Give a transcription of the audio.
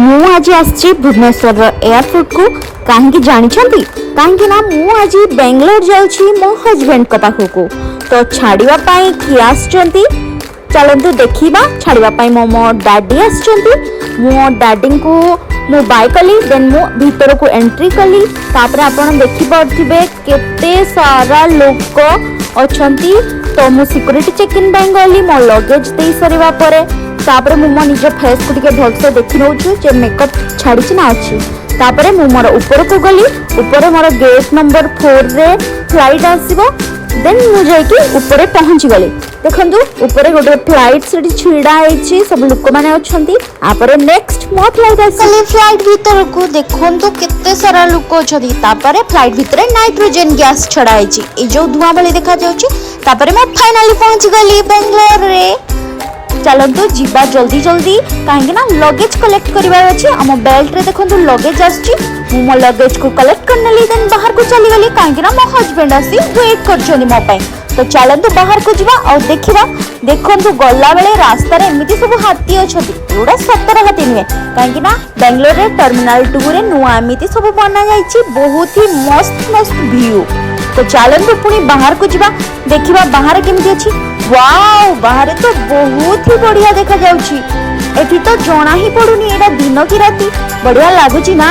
मु आज आसी भुवनेश्वर एयरपोर्ट को कहीं जानते कहीं ना मु आज बेंगलोर जाऊँगी मो हजबैंड को पाखक तो छाड़ापी किए आस चलतु देखा छाड़ापी मो डैडी आस मो डैडी को मु बाय कली देन मु भीतर को एंट्री कली तापर आपण देखि पड़थिबे केते सारा लोक अछंती तो मु सिक्योरिटी चेक इन बैंक गली मो लगेज दे सरीवा परे तापर मु मो निज फेस को टिके भलसे देखि नउछु जे मेकअप छाड़ी ना अछि तापर मु मोर ऊपर को गली ऊपर मोर गेट नंबर 4 रे फ्लाइट आसीबो देन मु जाइके ऊपर पहुंची गली देखंतु ऊपर गोटे फ्लाइट से छिड़ा आइछि सब लोक माने अछंती आपर नेक्स्ट मो फ्लाइट आसी फ्लाइट भीतर को देखंतु केते सारा लोक अछंती तापर फ्लाइट भीतर नाइट्रोजन गैस छड़ा आइछि ए जो धुआं वाली देखा जाउछि तापर मैं फाइनली पहुंच गली बेंगलोर रे चलतु जीवा जल्दी जल्दी कहीं ना लगेज कलेक्ट करवार अच्छे आम बेल्ट रे देखो लगेज आसची मो लगेज को कलेक्ट करने देन बाहर को चली गली कहीं ना मो हजबैंड आसी वेट कर मो पाई तो चलतु बाहर को जीवा और देखा देखु गला बेले रास्ता एमती सब हाथी अच्छा एगुड़ा सतर हाथी नुहे कहीं ना बेंगलोर रे टर्मिनाल 2 रे नुआ एमती सब बना जाइए बहुत ही मस्त मस्त व्यू तो चलतु पुणी बाहर को जीवा देखा बाहर केमती अच्छी वाओ बाहर तो बहुत ही बढ़िया देखा जाउची एठी तो जना ही पड़ुनी एटा दिन की राती बढ़िया लागुची ना।